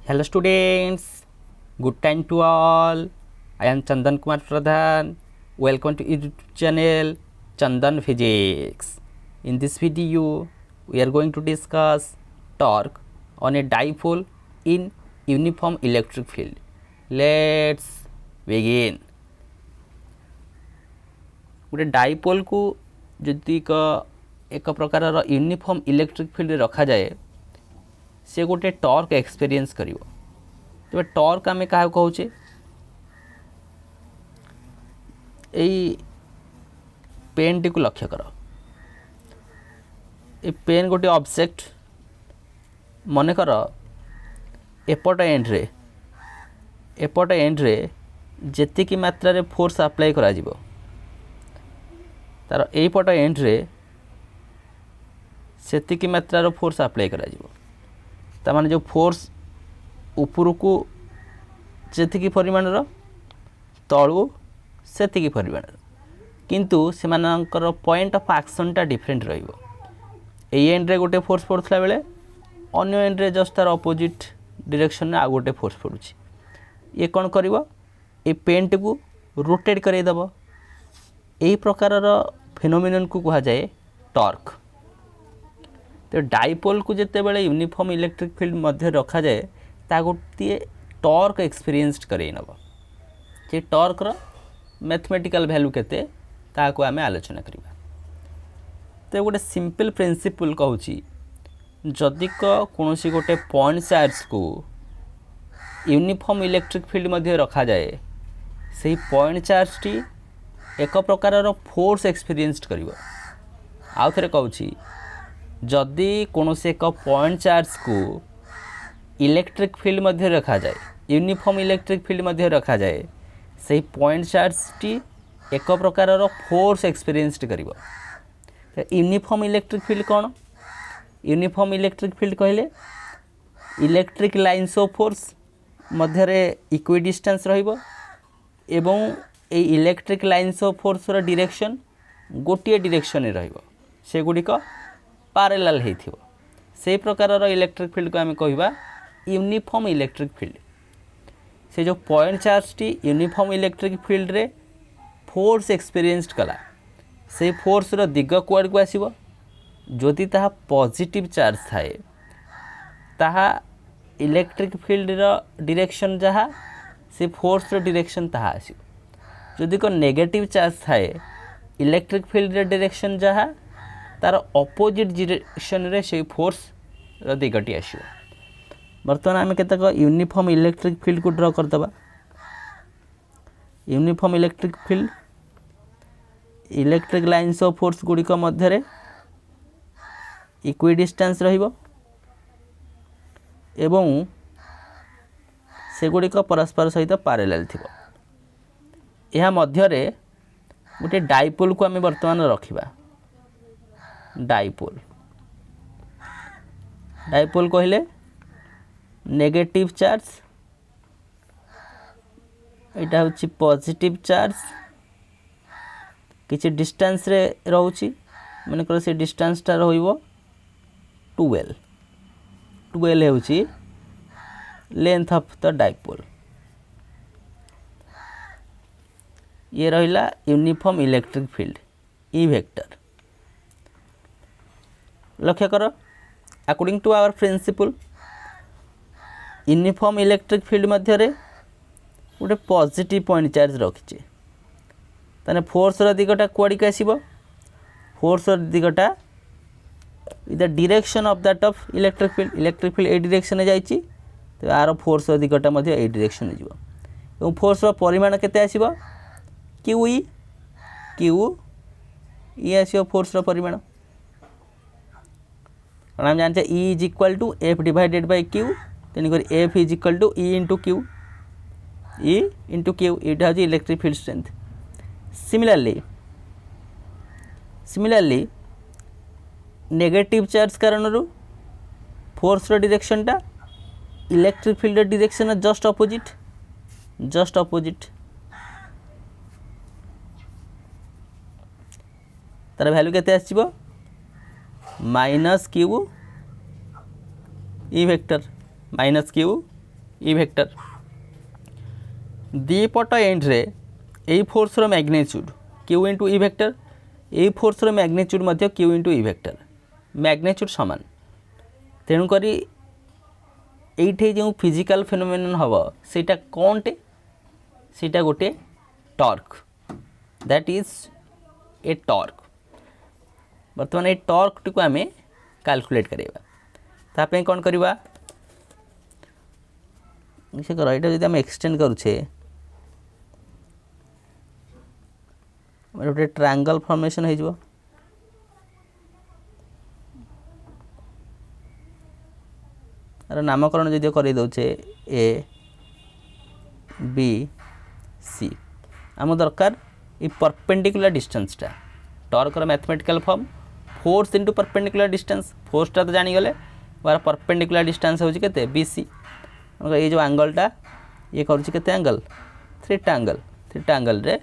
Hello students, good time to all. I am Chandan Kumar Pradhan. Welcome to YouTube channel Chandan Physics. In this video, we are going to discuss torque on a dipole in uniform electric field. Let's begin. गोटे dipole को जदि एक प्रकार uniform electric field रखा जाए से गोटे torque experience करिवो। तो टॉर्क आमे क्या कहूचे एई पेन टी को लक्ष्य कर। ए पेन गोटे ऑब्जेक्ट मन कर एपट एंड रे जेतिकी मात्रा रे फोर्स अप्लाई करा जिवो तार एई पट एंड रे सेतिकी मात्रा फोर्स अप्लाई करा जिवो। ता माने जो फोर्स ऊपर को जेतिकी परिमाणर तळु सेतिकी परिमाणर किंतु सेमानकर पॉइंट ऑफ एक्शन टा डिफरेंट रहिबो। एई एंड रे गोटे फोर्स पड़थला बेले अन्य एंड रे जस्ट तार अपोजिट डायरेक्शन रे आ गोटे फोर्स पड़ुची। ये कोन करिवो ए पेंट को रोटेट करै दबो। एही प्रकारर फेनोमेनन को कहा जाए टॉर्क। तो डाइपोल को जिते बड़े यूनिफॉर्म इलेक्ट्रिक फील्ड मध्य रखा जाए ता गोटे टॉर्क एक्सपीरियंस करे नब। जे टॉर्क रो मैथमेटिकल वैल्यू केते ताको आमे आलोचना करिबा। तो गोटे सिंपल प्रिंसिपल कहूची जदि कोनोसी गोटे पॉइंट चार्ज को यूनिफॉर्म इलेक्ट्रिक फील्ड मध्य रखा जाए सही पॉइंट चार्ज टी एक प्रकार फोर्स एक्सपीरियंस करिवो। आउ थरे कहूची जदि कोनोसी एक पॉइंट चार्ज को इलेक्ट्रिक फील्ड मध्य रखा जाए यूनिफॉर्म इलेक्ट्रिक फील्ड मध्य रखा जाए सही पॉइंट चार्ज टी एक प्रकार फोर्स एक्सपीरियंस करिवो। तो यूनिफॉर्म इलेक्ट्रिक फील्ड कौन? यूनिफॉर्म इलेक्ट्रिक फील्ड कहले इलेक्ट्रिक लाइन्स ऑफ फोर्स मध्यरे इक्वी डिस्टेंस रहिबो एवं ए इलेक्ट्रिक लाइन्स ऑफ फोर्स रो डायरेक्शन गोटे डायरेक्शन रे रहिबो से गुडिक पैरेलल हेथिबो। से प्रकार इलेक्ट्रिक फील्ड को आमे कहबा यूनिफॉर्म इलेक्ट्रिक फील्ड। से जो point charge T uniform electric field रे फोर्स एक्सपीरियंस कला से फोर्स रो दिग कुआड को आसीबो जदि ताहा पॉजिटिव चार्ज थाए ताहा इलेक्ट्रिक फील्ड रो डायरेक्शन जहा से फोर्स रो डायरेक्शन ताहा आसीबो। जदि को नेगेटिव चार्ज थाए इलेक्ट्रिक फील्ड रो डायरेक्शन जहा तार अपोजिट डायरेक्शन रे से फोर्स रो दिगटी आसीबो। वर्तमान आमे केतक यूनिफॉर्म इलेक्ट्रिक फील्ड को ड्रा कर दबा। Uniform electric field electric lines of force गुडिक मध्य रे इक्वी डिस्टेंस रहिबो एवं से गुडिक परस्पर सहित पैरेलल थिबो। यह मध्य रे गोटे डाइपोल को आमे वर्तमान रखिबा। डाइपोल डाइपोल कहले नेगेटिव चार्ज एटा होची पॉजिटिव चार्ज किछि डिस्टेंस रे रहउची माने कर से डिस्टेंस ता रहइबो 12 होची लेंथ ऑफ द डाइपोल। ये रहिला uniform electric field E vector. लक्ष्य कर according to our principle uniform electric field मध्य रे गोटे पॉजिटिव पॉइंट चार्ज रखिचे ताने फोर्स रो दिगटा कुआडी के आसीबो फोर्स रो दिगटा in the direction of that of electric field ए डायरेक्शन जाईची तो आरो फोर्स रो दिगटा मध्य ए डायरेक्शन जिवो एवं फोर्स रो परिमाण केते आसीबो क्यू ई आसीबो फोर्स रो परिमाण। हम जानते E is equal to F divided by Q तेणुकर F is equal to E into Q ये हूँ electric field strength. Similarly negative charge कारण फोर्स रो डायरेक्शन टा electric field direction just opposite तार वैल्यू केते आसीबो minus Q E vector minus Q E vector दी पट एंड रे ए फोर्स रो magnitude Q into E vector ए फोर्स रो मैग्नीट्यूड मध्य Q into E vector magnitude समान तेणुक ये जो फिजिकल फेनोमेनन हम सेटा कौनटे सेटा गोटे torque that is a torque बर्तमान ये टॉर्क टी को आम कैलकुलेट करवा तापे कौन करवा ये आम एक्सटेंड करुचे गोटे ट्रायंगल फॉर्मेशन हो नामकरण जदि कर दौचे ए बी सी आम दरकार ये परपेंडिकुलर डिस्टेंसटा टॉर्कर mathematical form force into perpendicular distance फोर्सटा तो जानीगले बार परपेंडिकुलर डिस्टेंस होची केते बी सी ये जो एंगलटा ये करुची केते एंगल थीटा एंगल रे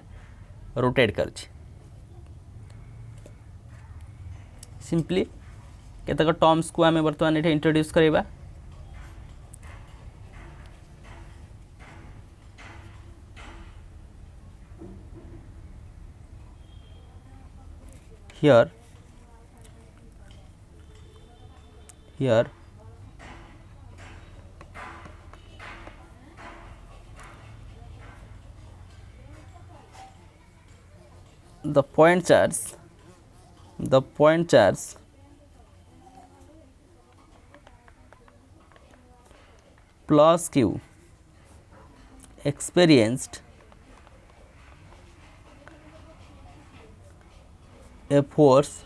रोटेट करुची सिंपली केतक टर्म्स को आम बर्तमान ये इंट्रोड्यूस करवा here the point charge plus q experienced a force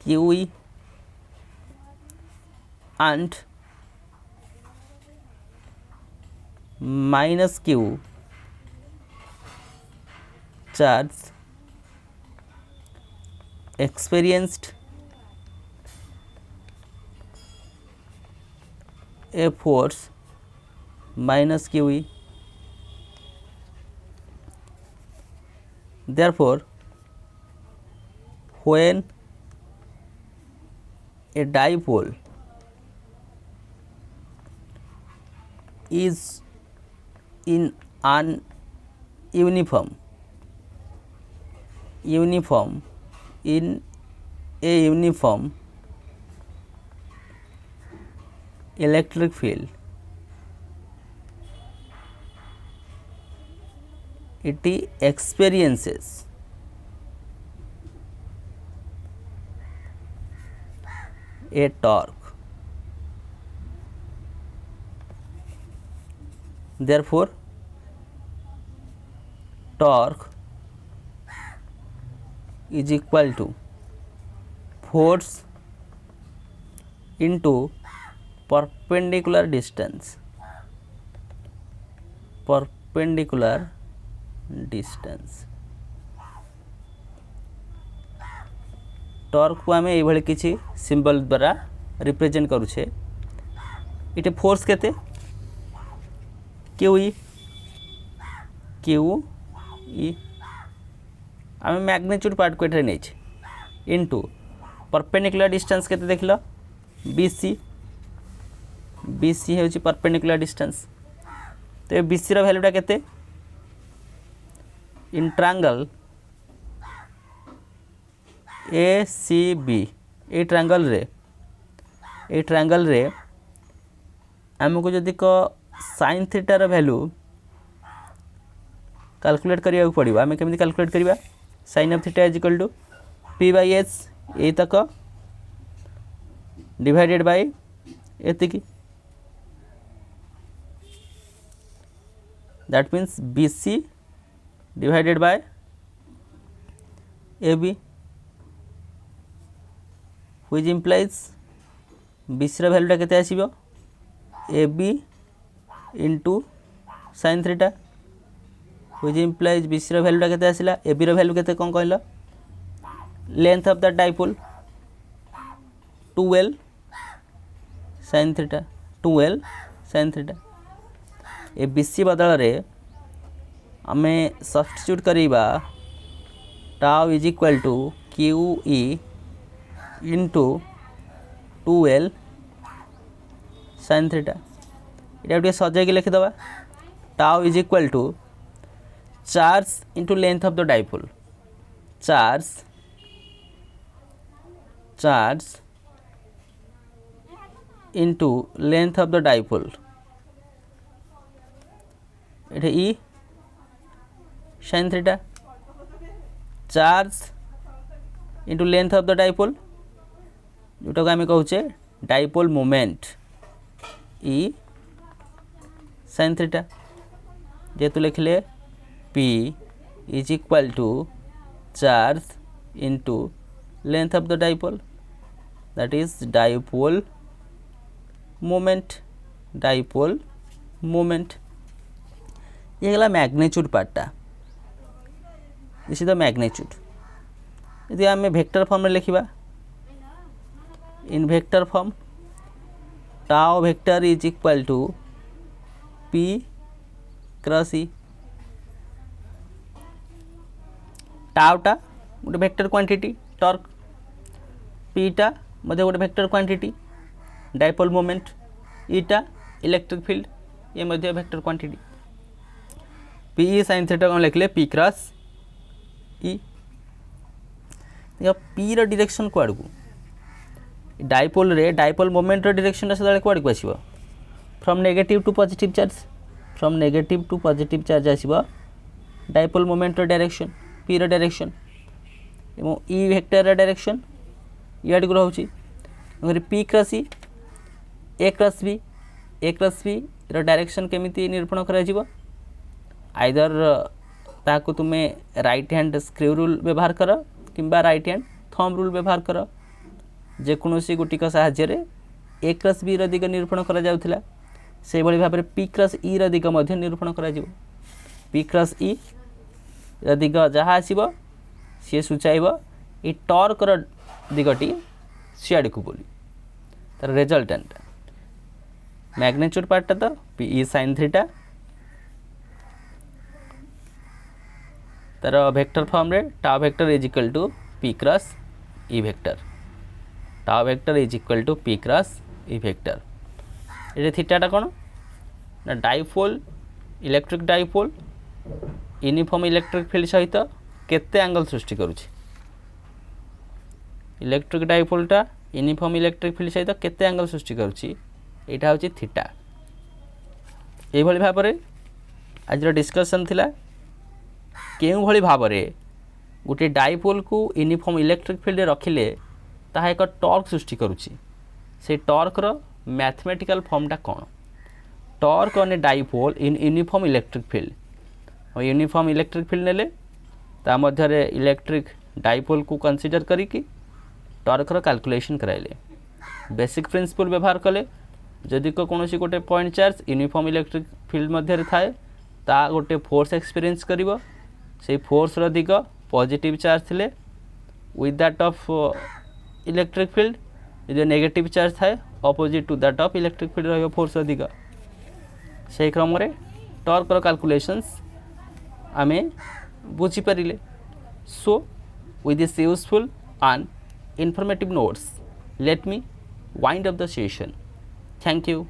QE and minus Q charge experienced a force minus QE. Therefore, when a dipole is in an uniform electric field, it experiences a torque. Therefore, torque is equal to force into perpendicular distance. Torque को आम ये किसी symbol द्वारा represent करुचे इटे force केते Q E आम magnitude part को ये नहीं इंटू परपेंडिकुलर डिस्टेंस केते देख लो बी सी हूँ परपेंडिकुलर डिस्टेंस तो ये बी सी वैल्यूटा केते in triangle A C B ये ट्रायंगल रे आमको जदि को साइन थीटार वैल्यू कैलकुलेट करिया पड़ो आम केमी कैलकुलेट करवा sine of theta is equal to P by H ये तक डिवाइडेड बाय एतिकी that means B C divided by A B which implies BC वैल्यूटा केते आसीबो A B into sine theta which implies BC वैल्यूटा केते आसिला ए बी वैल्यू केते कौन कहल length of the dipole 2L sin theta ए बीसी बदल रे आमे सब्स्टिट्यूट करिबा tau is equal to Q E into 2L sin theta इटा गोटे सजाइक लिखिदे tau is equal to charge into length of the dipole charge into length of the dipole ये E sin theta charge into length of the dipole जोटा को आम कहूचे dipole moment E sin theta जेहेतु लिखले P is equal to charge into length of the dipole that is dipole moment ये गला magnitude पार्टा दिस इज द मैग्नीट्यूड यदि आम वेक्टर फॉर्म में लिखा in vector form tau vector is equal to P cross E टाउटा गोटे vector quantity torque पीटा मध्य गोटे वेक्टर क्वांटिटी डाइपोल मोमेंट ईटा इलेक्ट्रिक फील्ड ये मध्य vector quantity P sin theta कौन लिखले P क्रॉस ई पी रो डायरेक्शन कुआड़ को डाइपोल रे डाइपोल मोमेंट रो डायरेक्शन से कुआड़ को आसीबो from negative to positive charge आसीबो डाइपोल मोमेंट रो डायरेक्शन पी रो डायरेक्शन एवं ई वेक्टर रो डायरेक्शन याड को रहउची P cross E A cross B रो डायरेक्शन केमिति निरूपण करा जिवो आइदर ताको तुमे राइट हैंड स्क्रू रूल व्यवहार कर किंबा राइट हैंड थंब रूल व्यवहार कर जेकोसी गुटिक साहाय्य ए क्रॉस बी दिग निरूपण करा जाउथिला से भली भाबरे पी क्रॉस ई दिग मध्य निरूपण करा जिवो पी क्रॉस ई दिग जहाँ आसीबो सी सूचाइब ए टॉर्क रो दिगटी सियाड़ को बोली तार रिजल्टेंट मैग्नीट्यूड पार्ट तो पी ई sin थीटा तार वेक्टर फॉर्म रे tau vector is equal to P cross E vector tau vector is equal to P cross E vector ये थीटाटा कौन ना dipole electric dipole uniform electric field सहित केते angle सृष्टि करुछि इलेक्ट्रिक डाइपोलटा यूनिफॉर्म इलेक्ट्रिक फील्ड सहित केते एंगल सृष्टि करुछि एटा होछि थीटा ए भली भाबरे आज डिस्कशन थिला केउ भली भाबरे गोटे डाइपोल को यूनिफॉर्म इलेक्ट्रिक फील्ड रखिले ताहा एक टॉर्क सृष्टि करुछि से टॉर्क रो मैथमेटिकल फॉर्मटा कौन torque on a dipole in uniform electric field और यूनिफॉर्म इलेक्ट्रिक फील्ड नेले ता मध्य रे इलेक्ट्रिक डाइपोल को कंसीडर करिकी टॉर्क रो कैलकुलेशन कराइले बेसिक प्रिंसिपल व्यवहार कले जदि को कोनोसी गोटे point charge uniform electric field मध्य रे थाए ता गोटे फोर्स एक्सपीरियंस करिवो से फोर्स रो दिग पॉजिटिव चार्ज थिले with that of electric field जो नेगेटिव चार्ज थाए opposite to that of electric field रहियो फोर्स रो दिग से क्रम रे टॉर्क रो कैलकुलेशंस आमे बुझी परिले सो with this useful and informative notes let me wind up the session. Thank you.